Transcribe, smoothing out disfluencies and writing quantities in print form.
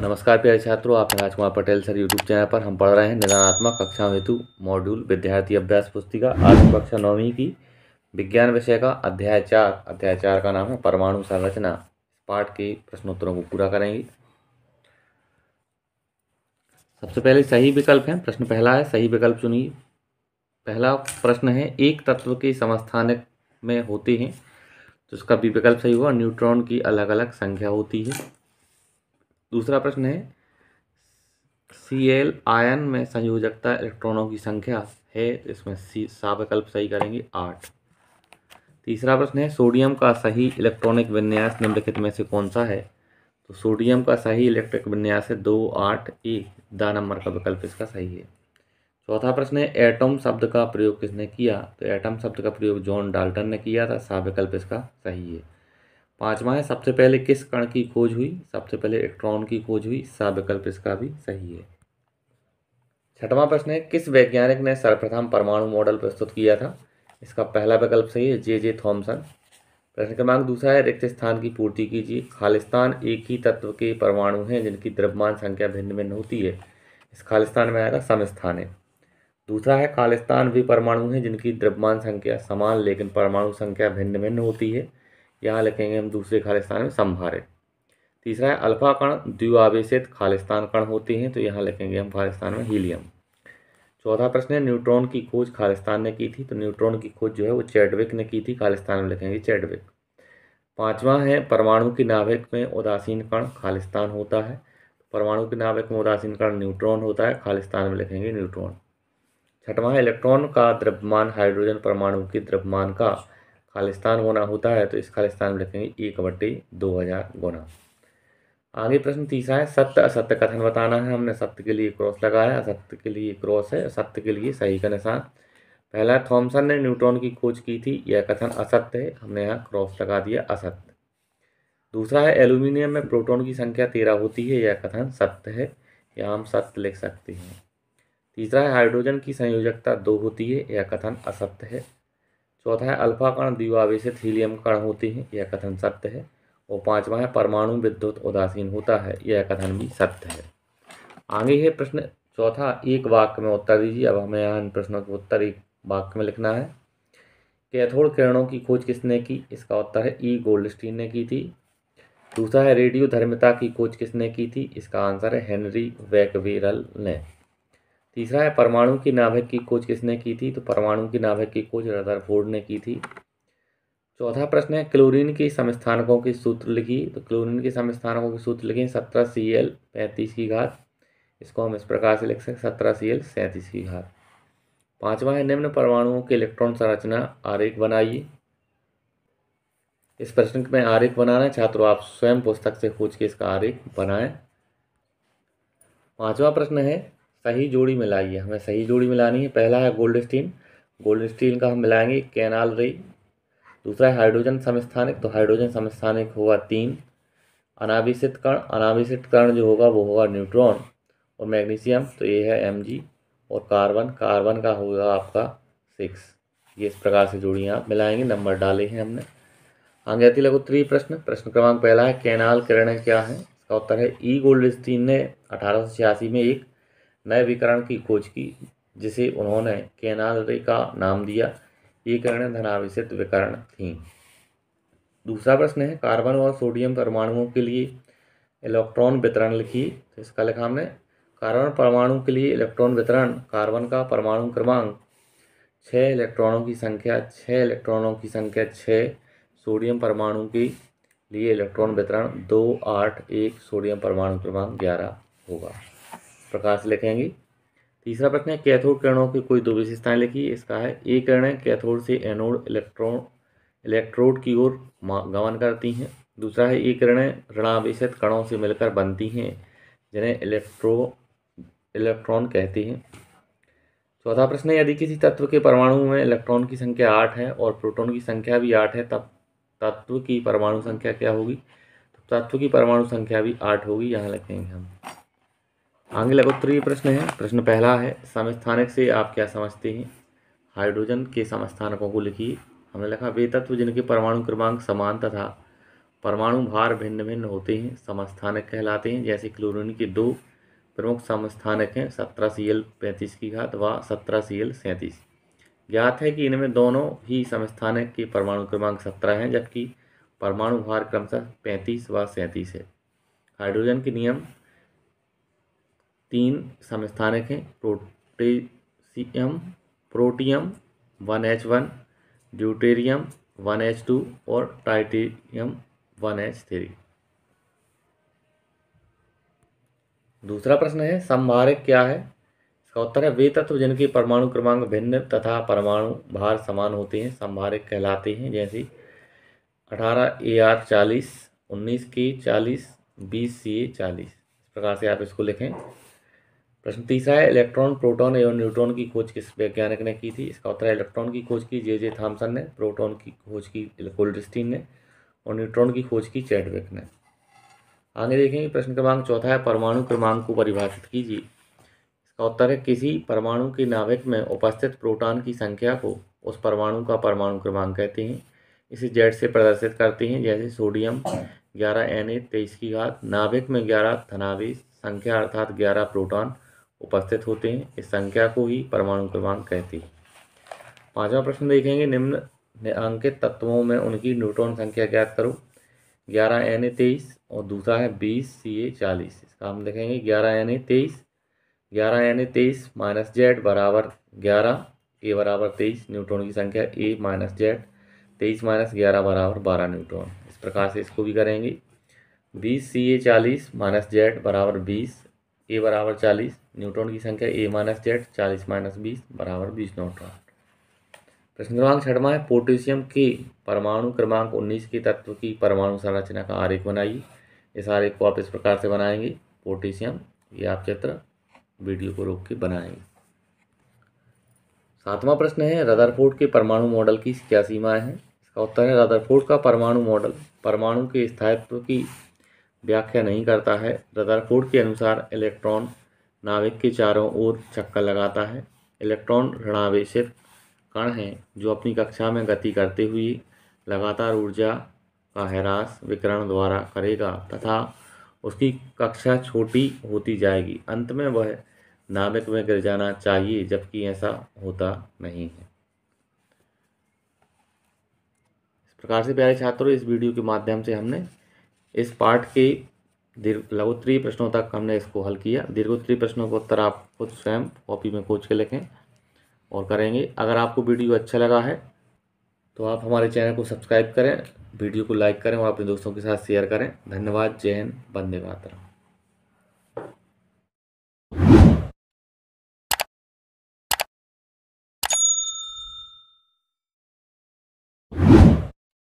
नमस्कार प्यारे छात्रों, आप Rajkumar Patel sir YouTube channel पर हम पढ़ रहे हैं निदानात्मक कक्षा हेतु मॉड्यूल विद्यार्थी अभ्यास पुस्तिका आठवीं कक्षा 9वीं की विज्ञान विषय का अध्याय 4 का नाम है परमाणु संरचना। पाठ के प्रश्नोत्तरों को पूरा करेंगे। सबसे पहले सही विकल्प है। प्रश्न पहला है, सही विकल्प चुनिए। पहला प्रश्न है, एक तत्व के समस्थानिक में होते हैं, तो इसका बी विकल्प सही हुआ। न्यूट्रॉन की अलग अलग संख्या होती है। दूसरा प्रश्न है, Cl आयन में संयोजकता इलेक्ट्रॉनों की संख्या है, तो इसमें सा विकल्प सही करेंगे 8। तीसरा प्रश्न है, सोडियम का सही इलेक्ट्रॉनिक विन्यास निम्नलिखित में से कौन सा है? तो सोडियम का सही इलेक्ट्रिक विन्यास है 2 8 1। द नंबर का विकल्प इसका सही है। चौथा प्रश्न है, एटम शब्द का प्रयोग किसने किया? तो एटम शब्द का प्रयोग जॉन डाल्टन ने किया था। सा विकल्प इसका सही है। पांचवा है, सबसे पहले किस कण की खोज हुई? सबसे पहले इलेक्ट्रॉन की खोज हुई। सा विकल्प इसका भी सही है। छठवां प्रश्न है, किस वैज्ञानिक ने सर्वप्रथम परमाणु मॉडल प्रस्तुत किया था? इसका पहला विकल्प सही है, जे थॉमसन। प्रश्न क्रमांक दूसरा है, रिक्त स्थान की पूर्ति कीजिए। खालिस्तान एक ही तत्व के परमाणु हैं जिनकी द्रव्यमान संख्या भिन्न भिन्न होती है। इस खालिस्तान में आएगा समस्थान है। दूसरा है, खालिस्तान वे परमाणु हैं जिनकी द्रव्यमान संख्या समान लेकिन परमाणु संख्या भिन्न भिन्न होती है। यहाँ लिखेंगे हम दूसरे खालिस्तान में संभारित। तीसरा है, अल्फा कण द्विआवेशित खालिस्तान कण होते हैं, तो यहाँ लिखेंगे हम खालिस्तान में हीलियम। चौथा प्रश्न है, न्यूट्रॉन की खोज खालिस्तान ने की थी, तो न्यूट्रॉन की खोज जो है वो चैडविक ने की थी। खालिस्तान में लिखेंगे चैडविक। पांचवा है, परमाणु की नाभिक में उदासीन कण खालिस्तान होता है। परमाणु के नाभिक में उदासीन कण न्यूट्रॉन होता है। खालिस्तान में लिखेंगे न्यूट्रॉन। छठवां है, इलेक्ट्रॉन का द्रव्यमान हाइड्रोजन परमाणु के द्रव्यमान का खालिस्तान होना होता है, तो इस खालिस्तान में लिखेंगे 1/2000 गुना। आगे प्रश्न तीसरा है, सत्य असत्य कथन बताना है। हमने सत्य के लिए क्रॉस लगाया, असत्य के लिए क्रॉस है, सत्य के लिए सही का निशान। पहला, थॉमसन ने न्यूट्रॉन की खोज की थी, यह कथन असत्य है, हमने यहाँ क्रॉस लगा दिया, असत्य। दूसरा है, एल्यूमिनियम में प्रोटॉन की संख्या 13 होती है, यह कथन सत्य है, यहाँ हम सत्य लिख सकते हैं। तीसरा है, हाइड्रोजन की संयोजकता 2 होती है, यह कथन असत्य है। चौथा है, अल्फा कण द्विआवेशित हीलियम कण होते हैं, यह कथन सत्य है। और पांचवा है, परमाणु विद्युत उदासीन होता है, यह कथन भी सत्य है। आगे है प्रश्न चौथा, एक वाक्य में उत्तर दीजिए। अब हमें यहाँ इन प्रश्नों के उत्तर एक वाक्य में लिखना है। कैथोड किरणों की खोज किसने की? इसका उत्तर है ई गोल्डस्टीन ने की थी। दूसरा है, रेडियो धर्मिता की खोज किसने की थी? इसका आंसर है हेनरी बैक्वेरेल ने। तीसरा है, परमाणु की नाभिक की खोज किसने की थी? तो परमाणु की नाभिक की खोज रदरफोर्ड ने की थी। चौथा प्रश्न है, क्लोरीन के समस्थानकों के सूत्र लिखिए। तो क्लोरीन के समस्थानकों के सूत्र लिखें 17Cl 35 की घात। इसको हम इस प्रकार से लिख सकते 17Cl 37 की घात। पांचवा है, निम्न परमाणुओं के इलेक्ट्रॉन संरचना आरेख बनाइए। इस प्रश्न में आरेख बनाना है, छात्रों आप स्वयं पुस्तक से खोज के इसका आरेख बनाएं। पांचवा प्रश्न है, सही जोड़ी मिलाइए। हमें सही जोड़ी मिलानी है। पहला है गोल्डस्टीन का हम मिलाएंगे कैनाल रे। दूसरा है, हाइड्रोजन समस्थानिक, तो हाइड्रोजन समस्थानिक होगा 3। अनावेशित कण जो होगा वो होगा न्यूट्रॉन। और मैग्नीशियम, तो ये है Mg। और कार्बन का होगा आपका 6। ये इस प्रकार से जोड़ियाँ आप मिलाएंगे, नंबर डाले हैं हमने। आगे आती लघुत्तरीय प्रश्न क्रमांक पहला है, कैनाल किरणें क्या है? इसका उत्तर है, ई गोल्डस्टीन ने 1886 में एक नए विकिरण की खोज की जिसे उन्होंने कैनाल रे का नाम दिया। ये किरणें धनावेशित विकिरण थीं। दूसरा प्रश्न है, कार्बन और सोडियम परमाणुओं के लिए इलेक्ट्रॉन वितरण लिखिए। तो इसका लिखा हमने, कार्बन परमाणु के लिए इलेक्ट्रॉन वितरण, कार्बन का परमाणु क्रमांक 6 इलेक्ट्रॉनों की संख्या 6। सोडियम परमाणु के लिए इलेक्ट्रॉन वितरण 2 8 1। सोडियम परमाणु क्रमांक 11 होगा। इस प्रकार से लिखेंगे। तीसरा प्रश्न है, कैथोड किरणों की कोई 2 विशेषताएं लिखिए। इसका है, ए किरणें कैथोड से एनोड इलेक्ट्रोड की ओर गमन करती हैं। दूसरा है, ए किरणें ऋणावेशित कणों से मिलकर बनती हैं जिन्हें इलेक्ट्रॉन कहते हैं। चौथा प्रश्न है, यदि किसी तत्व के परमाणु में इलेक्ट्रॉन की संख्या 8 है और प्रोटॉन की संख्या भी 8 है, तब तत्व की परमाणु संख्या क्या होगी? तो तत्व की परमाणु संख्या भी 8 होगी, यहाँ लिखेंगे हम। आगे लघुत्तरीय प्रश्न है। प्रश्न पहला है, समस्थानिक से आप क्या समझते हैं? हाइड्रोजन के समस्थानकों को लिखिए। हमने लिखा, वे तत्व जिनके परमाणु क्रमांक समान तथा परमाणु भार भिन्न भिन्न होते हैं, समस्थानिक कहलाते हैं। जैसे क्लोरीन के 2 प्रमुख समस्थानिक हैं, 17Cl35 व 17Cl37। ज्ञात है कि इनमें दोनों ही समस्थानिक के परमाणु क्रमांक 17 हैं, जबकि परमाणु भार क्रमशः 35 व 37 है। हाइड्रोजन के नियम 3 समस्थानिक हैं, प्रोटियम 1H1, ड्यूटेरियम 1H2 और ट्राइटियम 1H3। दूसरा प्रश्न है समभारक क्या है? इसका उत्तर है वे तत्व जिनके परमाणु क्रमांक भिन्न तथा परमाणु भार समान होते हैं समभारक कहलाते हैं। जैसे 18Ar40, 19K40, 20Ca40। इस प्रकार से आप इसको लिखें। प्रश्न तीसरा है इलेक्ट्रॉन, प्रोटॉन एवं न्यूट्रॉन की खोज किस वैज्ञानिक ने की थी? इसका उत्तर है इलेक्ट्रॉन की खोज की जे थॉमसन ने, प्रोटॉन की खोज की गोल्डस्टीन ने और न्यूट्रॉन की खोज की चैडविक ने। आगे देखेंगे प्रश्न क्रमांक चौथा है परमाणु क्रमांक को परिभाषित कीजिए। इसका उत्तर है किसी परमाणु के नाभिक में उपस्थित प्रोटॉन की संख्या को उस परमाणु का परमाणु क्रमांक कहते हैं। इसे जेड से प्रदर्शित करते हैं। जैसे सोडियम 11Na23, नाभिक में 11 धनावेश संख्या अर्थात 11 प्रोटॉन उपस्थित होते हैं। इस संख्या को ही परमाणु क्रमांक कहते हैं। पांचवा प्रश्न देखेंगे निम्न अंकित तत्वों में उनकी न्यूट्रॉन संख्या ज्ञात करो। 11Na23 और दूसरा है 20Ca40। इसका हम देखेंगे 11Na23 माइनस जेड बराबर 11, ए बराबर 23, न्यूट्रॉन की संख्या ए माइनस जेड, 23 माइनस 11 बराबर 12 न्यूट्रॉन। इस प्रकार से इसको भी करेंगे। 20Ca40 माइनस जेड बराबर 20, ए बराबर 40, न्यूट्रॉन की संख्या ए माइनस जेड, 40 माइनस 20 बराबर 20 न्यूट्रॉन। प्रश्न क्रमांक 6वां है पोटेशियम के परमाणु क्रमांक 19 के तत्व की परमाणु संरचना का आरेख बनाइए। इस आरेख को आप इस प्रकार से बनाएंगे। पोटेशियम, ये आप चित्र वीडियो को रोक के बनाएंगे। 7वां प्रश्न है रदरफोर्ड के परमाणु मॉडल की क्या सीमाएं हैं? इसका उत्तर है रदरफोर्ड का परमाणु मॉडल परमाणु के स्थायित्व की व्याख्या नहीं करता है। रदरफोर्ड के अनुसार इलेक्ट्रॉन नाभिक के चारों ओर चक्कर लगाता है। इलेक्ट्रॉन ऋणावेशित कण हैं जो अपनी कक्षा में गति करते हुए लगातार ऊर्जा का ह्रास विकिरण द्वारा करेगा तथा उसकी कक्षा छोटी होती जाएगी। अंत में वह नाभिक में गिर जाना चाहिए, जबकि ऐसा होता नहीं है। इस प्रकार से प्यारे छात्रों, इस वीडियो के माध्यम से हमने इस पाठ के लघुत्तरीय प्रश्नों तक हमने इसको हल किया। दीर्घोत्तरीय प्रश्नों का उत्तर आप खुद स्वयं कॉपी में खोज के लिखें और करेंगे। अगर आपको वीडियो अच्छा लगा है तो आप हमारे चैनल को सब्सक्राइब करें, वीडियो को लाइक करें और अपने दोस्तों के साथ शेयर करें। धन्यवाद। जय हिंद, वंदे मातरम।